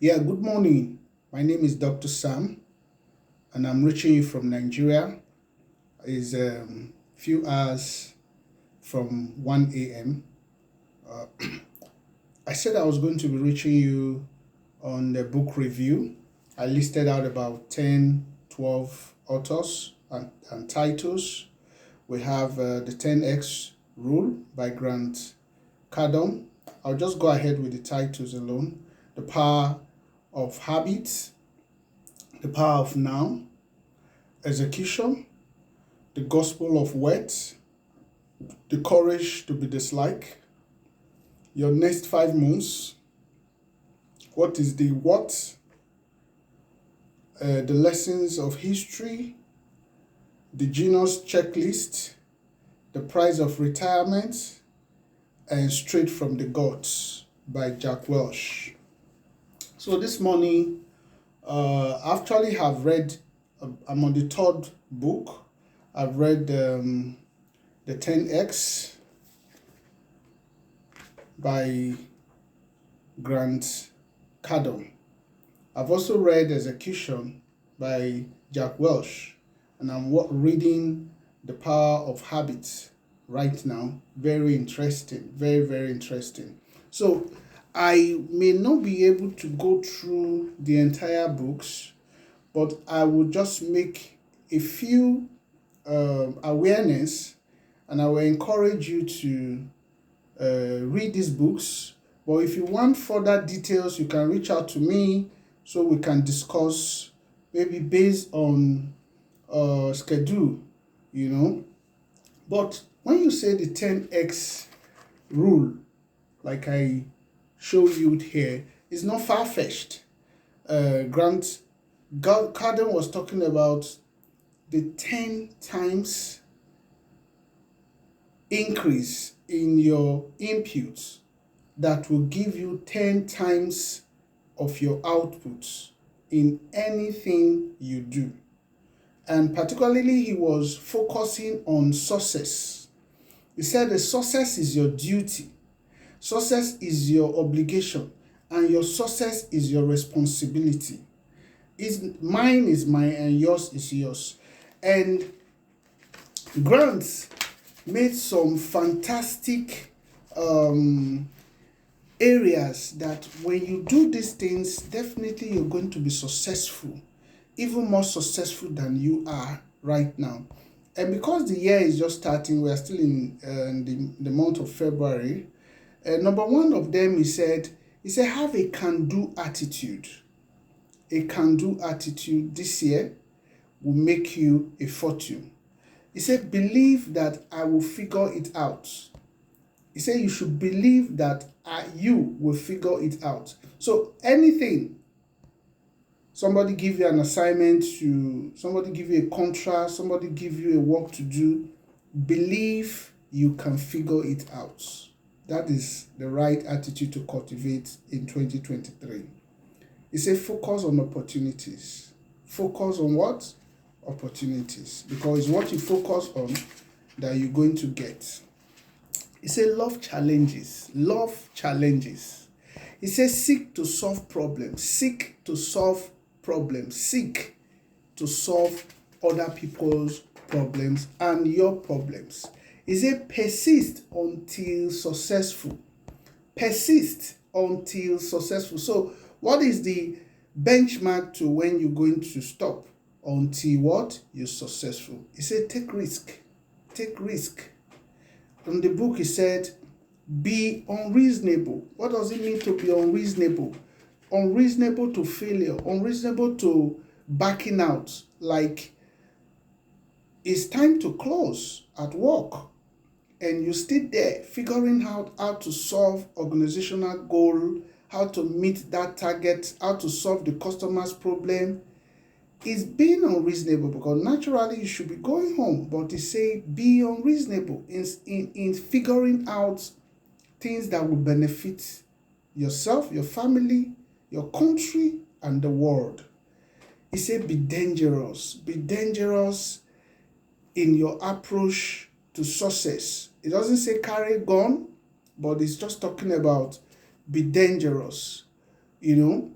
Yeah, good morning. My name is Dr. Sam, and I'm reaching you from Nigeria. It's few hours from 1 a.m. Uh, I said I was going to be reaching you on the book review. I listed out about 10, 12 authors and titles. We have the 10X Rule by Grant Cardone. I'll just go ahead with the titles alone. The Power of Habits, The Power of Now, Execution, The Gospel of Words, The Courage to be Disliked, Your Next 5 Months, What is the What, The Lessons of History, The Genius Checklist, The Price of Retirement, and Straight from the Gods by Jack Welch. So this morning, actually have read, I'm on the third book. I've read the 10X by Grant Cardone. I've also read Execution by Jack Welch, and I'm reading The Power of Habits right now. Very interesting, very, very interesting. So I may not be able to go through the entire books, but I will just make a few awareness, and I will encourage you to read these books. But if you want further details, you can reach out to me so we can discuss maybe based on schedule, you know. But when you say the 10x rule, like I show you here, it's not far-fetched. Grant Cardone was talking about the 10 times increase in your inputs that will give you 10 times of your outputs in anything you do. And particularly, he was focusing on success. He said the success is your duty, success is your obligation, and your success is your responsibility. Mine is mine and yours is yours. And Grant made some fantastic areas that when you do these things, definitely you're going to be successful, even more successful than you are right now. And because the year is just starting, we are still in the month of February. Number one of them, he said, have a can-do attitude. A can-do attitude this year will make you a fortune. He said, believe that I will figure it out. He said, you should believe that you will figure it out. So anything, somebody give you an assignment, somebody give you a contract, somebody give you a work to do, believe you can figure it out. That is the right attitude to cultivate in 2023. He said, focus on opportunities. Focus on what? Opportunities. Because what you focus on that you're going to get. He said, love challenges. Love challenges. He says, seek to solve problems. Seek to solve problems. Seek to solve other people's problems and your problems. He said, persist until successful. Persist until successful. So what is the benchmark to when you're going to stop? Until what? You're successful. He said, take risk. Take risk. In the book, he said, be unreasonable. What does it mean to be unreasonable? Unreasonable to failure. Unreasonable to backing out. Like, it's time to close at work. And you stay there figuring out how to solve organizational goal, how to meet that target, how to solve the customer's problem. It's being unreasonable because naturally you should be going home, but he say be unreasonable in figuring out things that will benefit yourself, your family, your country, and the world. He said be dangerous. Be dangerous in your approach to success. It doesn't say carry a gun, but it's just talking about be dangerous, you know.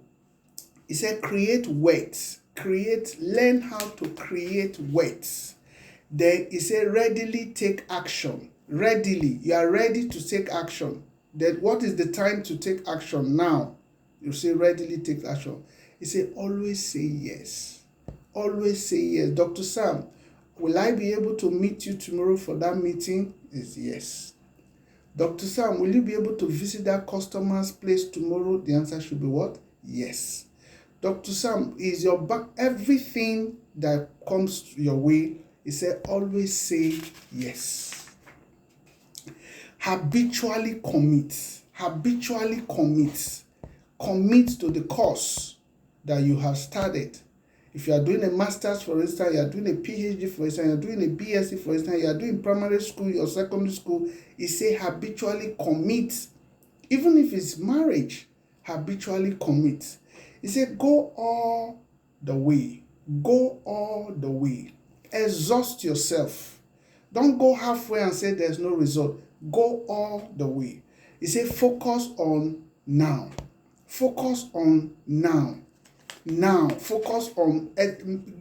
He said create wealth. Learn how to create wealth. Then he said readily take action. Readily, you are ready to take action. Then what is the time to take action? Now. You say readily take action. He said always say yes. Always say yes. Dr. Sam, will I be able to meet you tomorrow for that meeting? Is yes. Dr. Sam, will you be able to visit that customer's place tomorrow? The answer should be what? Yes. Dr. Sam, is your back everything that comes your way? He said, always say yes. Habitually commit. Habitually commit. Commit to the course that you have started. If you are doing a master's, for instance, you are doing a PhD, for instance, you are doing a BSc, for instance, you are doing primary school or secondary school, he say habitually commit. Even if it's marriage, habitually commit. He said go all the way. Go all the way. Exhaust yourself. Don't go halfway and say there's no result. Go all the way. He said focus on now. Focus on now. Now, focus on,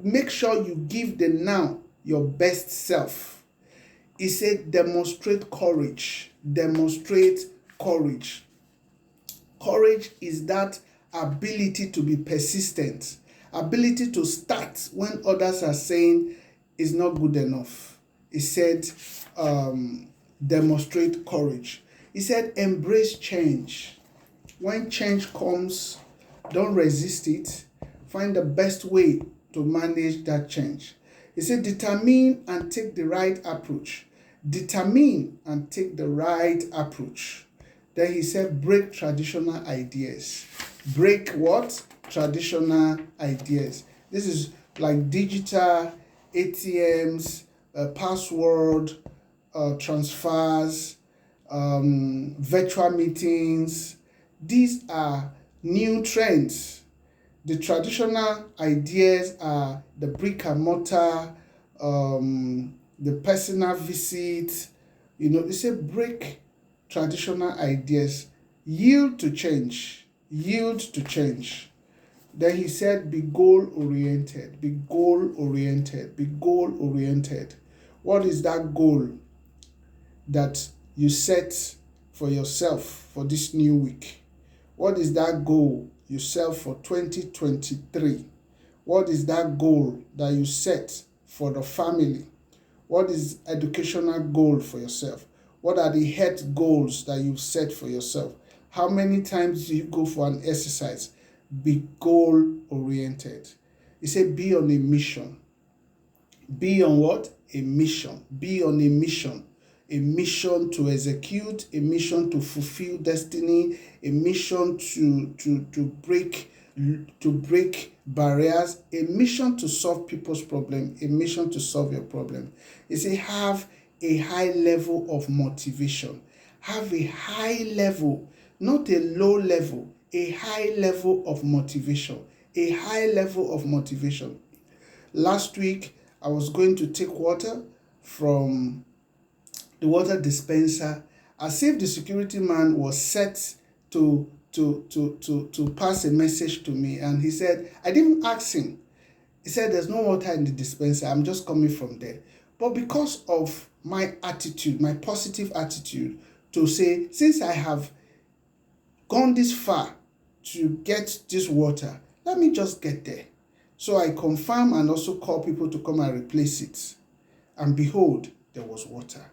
make sure you give the now your best self. He said demonstrate courage. Demonstrate courage. Courage is that ability to be persistent, ability to start when others are saying it's not good enough. He said demonstrate courage. He said embrace change. When change comes, don't resist it. Find the best way to manage that change. He said, determine and take the right approach. Determine and take the right approach. Then he said, break traditional ideas. Break what? Traditional ideas. This is like digital ATMs, password transfers, virtual meetings. These are new trends. The traditional ideas are the brick and mortar, the personal visit. They say break traditional ideas, yield to change, yield to change. Then he said, be goal-oriented, be goal-oriented, be goal-oriented. What is that goal that you set for yourself for this new week? What is that goal you set for 2023? What is that goal that you set for the family? What is educational goal for yourself? What are the health goals that you set for yourself? How many times do you go for an exercise? Be goal-oriented. He said, be on a mission. Be on what? A mission. Be on a mission. A mission to execute, a mission to fulfill destiny, a mission to break barriers, a mission to solve people's problem, a mission to solve your problem. He said, have a high level of motivation. Have a high level, not a low level, a high level of motivation. A high level of motivation. Last week, I was going to take water from the water dispenser, as if the security man was set to pass a message to me. And he said, I didn't ask him. He said, there's no water in the dispenser. I'm just coming from there. But because of my attitude, my positive attitude to say, since I have gone this far to get this water, let me just get there. So I confirm and also call people to come and replace it. And behold, there was water.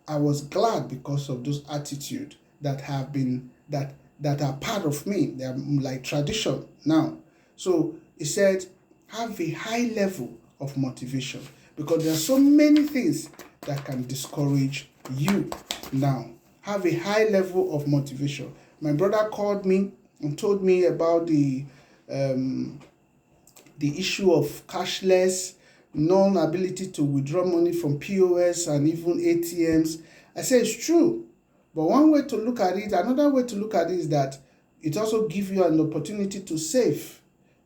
I was glad because of those attitudes that have been, that are part of me. They are like tradition now. So he said, have a high level of motivation, because there are so many things that can discourage you now. Have a high level of motivation. My brother called me and told me about the issue of cashless, non-ability to withdraw money from POS and even ATMs. I say it's true, but one way to look at it, another way to look at it is that it also gives you an opportunity to save.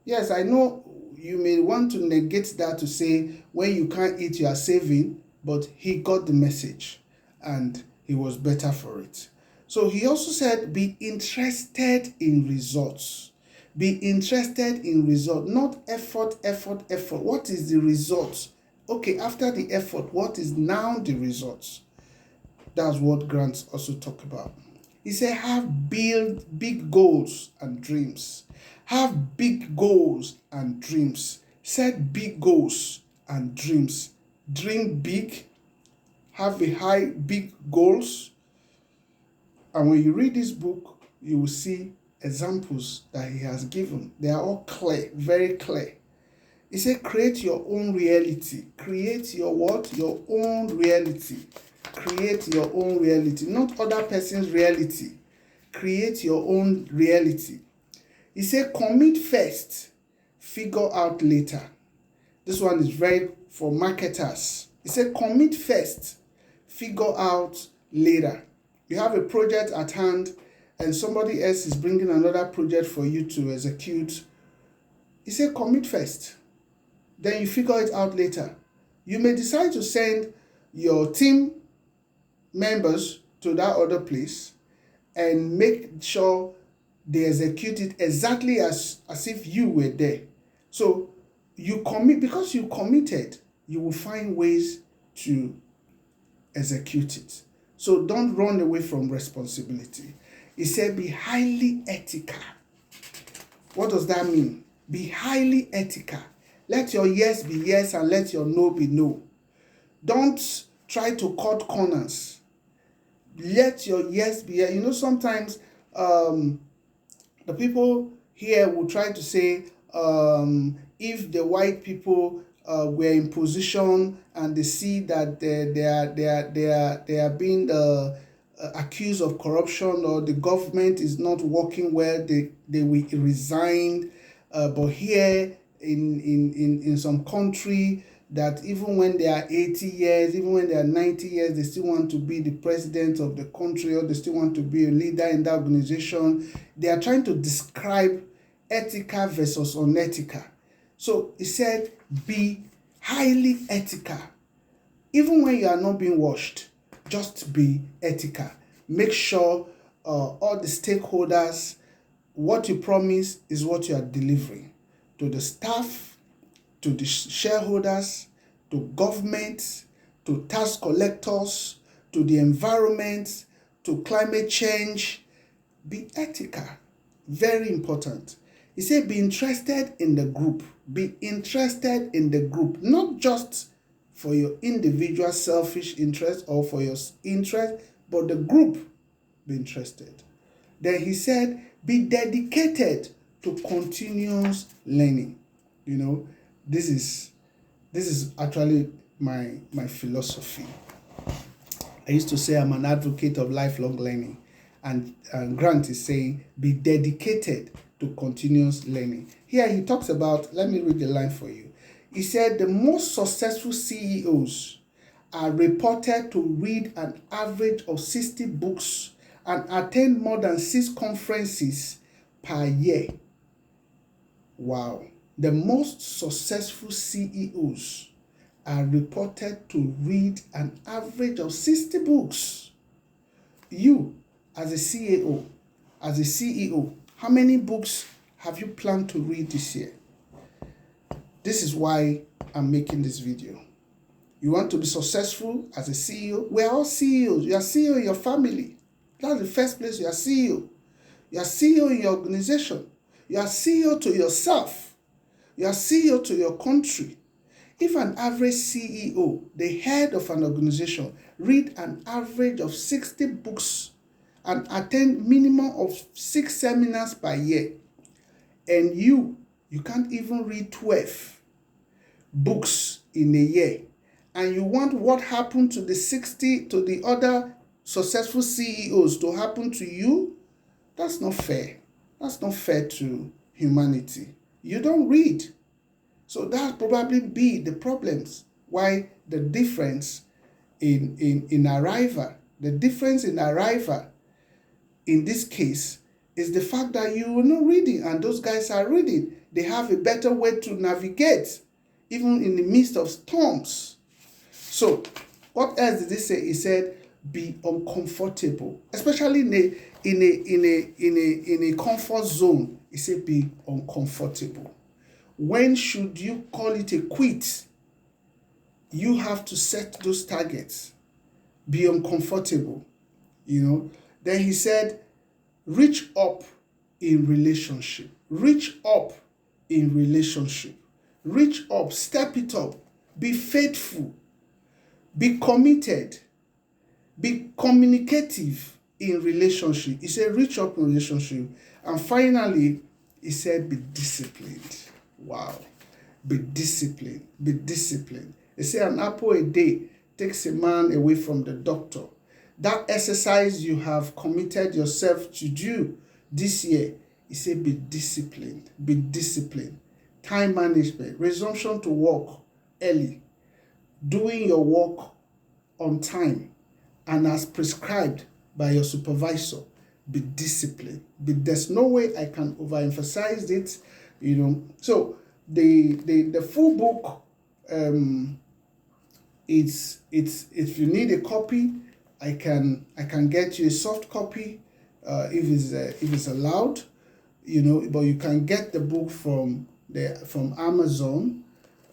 Yes, I know you may want to negate that to say when you can't eat, you are saving, but he got the message and he was better for it. So he also said, be interested in results. Be interested in result, not effort. What is the result? Okay, after the effort, what is now the results? That's what Grant also talked about. He said, have big goals and dreams. Have big goals and dreams. Set big goals and dreams. Dream big. Have big goals. And when you read this book, you will see examples that he has given. They are all clear, very clear. He said, create your own reality. Create your what? Your own reality. Create your own reality, not other person's reality. Create your own reality. He said, commit first, figure out later. This one is very for marketers. He said, commit first, figure out later. You have a project at hand and somebody else is bringing another project for you to execute. He said, commit first. Then you figure it out later. You may decide to send your team members to that other place and make sure they execute it exactly as if you were there. So you commit, because you committed, you will find ways to execute it. So don't run away from responsibility. He said, be highly ethical. What does that mean? Be highly ethical. Let your yes be yes and let your no be no. Don't try to cut corners. Let your yes be yes. You know, sometimes the people here will try to say, if the white people were in position and they see that they are being accused of corruption, or the government is not working well, they will resign. But here in some country, that even when they are 80 years, even when they are 90 years, they still want to be the president of the country, or they still want to be a leader in that organization. They are trying to describe ethical versus unethical. So he said, be highly ethical. Even when you are not being watched, just be ethical. Make sure all the stakeholders, what you promise is what you are delivering to the staff, to the shareholders, to government, to tax collectors, to the environment, to climate change. Be ethical. Very important. He said, be interested in the group. Be interested in the group, not just for your individual selfish interest or for your interest, but the group. Be interested. Then he said, be dedicated to continuous learning. You know, this is actually my philosophy. I used to say I'm an advocate of lifelong learning, and Grant is saying be dedicated to continuous learning. Here he talks about, let me read the line for you. He said the most successful CEOs are reported to read an average of 60 books and attend more than 6 conferences per year. Wow. The most successful CEOs are reported to read an average of 60 books. You, as a CEO, how many books have you planned to read this year? This is why I'm making this video. You want to be successful as a CEO? We are all CEOs. You are CEO in your family. That's the first place you are CEO. You are CEO in your organization. You are CEO to yourself. You are CEO to your country. If an average CEO, the head of an organization, read an average of 60 books and attend minimum of 6 seminars per year, and you can't even read 12 books in a year, and you want what happened to the other successful CEOs to happen to you, that's not fair. That's not fair to humanity. You don't read. So that probably be the problems why the difference in arrival. The difference in arrival in this case is the fact that you are not reading and those guys are reading. They have a better way to navigate even in the midst of storms. So what else did he say? He said, be uncomfortable, especially in a comfort zone. He said, be uncomfortable. When should you call it a quit? You have to set those targets. Be uncomfortable, Then he said, reach up in relationship. Reach up in relationship. Reach up, step it up. Be faithful. Be committed. Be communicative in relationship. He said, reach up in relationship. And finally, he said, be disciplined. Wow. Be disciplined. Be disciplined. He said, an apple a day takes a man away from the doctor. That exercise you have committed yourself to do this year, he said, be disciplined. Be disciplined. Time management. Resumption to work early. Doing your work on time and as prescribed by your supervisor. Be disciplined. There's no way I can overemphasize it, So the full book, it's if you need a copy, I can get you a soft copy if it's allowed, but you can get the book from Amazon.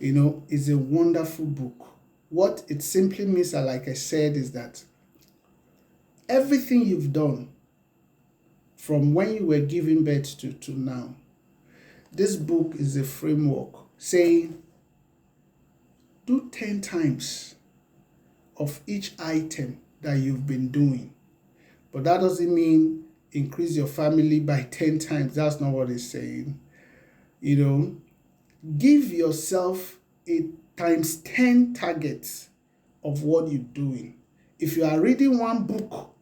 It's a wonderful book. What it simply means, like I said, is that everything you've done from when you were giving birth to now, this book is a framework saying, do 10 times of each item that you've been doing. But that doesn't mean increase your family by 10 times. That's not what it's saying. Give yourself a times 10 targets of what you're doing. If you are reading one book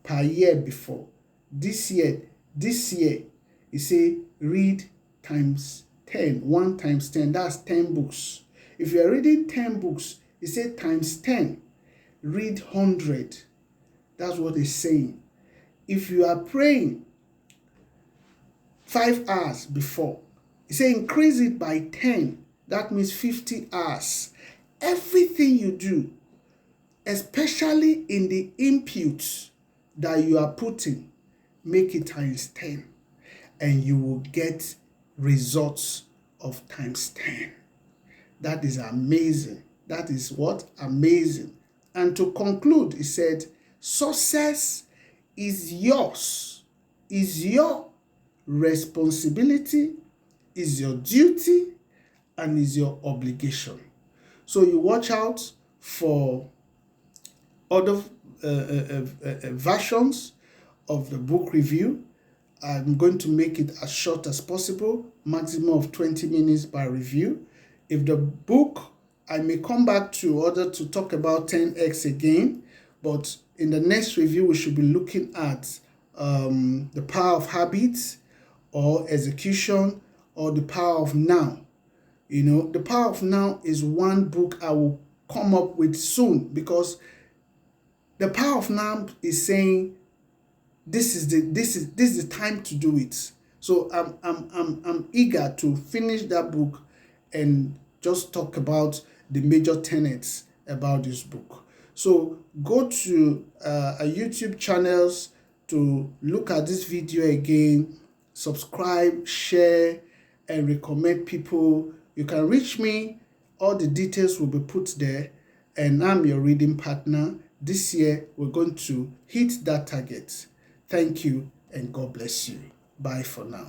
per year before, this year, you say read times 10. 1 times 10, that's 10 books. If you are reading 10 books, you say times 10, read 100. That's what it's saying. If you are praying 5 hours before, you say increase it by 10. That means 50 hours. Everything you do, especially in the inputs that you are putting, make it times 10. And you will get results of times 10. That is amazing. That is what? Amazing. And to conclude, he said, success is yours, is your responsibility, is your duty, and is your obligation. So you watch out for other versions of the book review. I'm going to make it as short as possible, maximum of 20 minutes per review. If the book, I may come back to talk about 10x again, but in the next review, we should be looking at the power of habits or execution or the power of now. The power of now is one book I will come up with soon, because the power of now is saying this is the time to do it. So I'm eager to finish that book and just talk about the major tenets about this book. So go to our YouTube channels to look at this video again, subscribe, share, and recommend people. You can reach me. All the details will be put there. And I'm your reading partner. This year, we're going to hit that target. Thank you, and God bless you. Bye for now.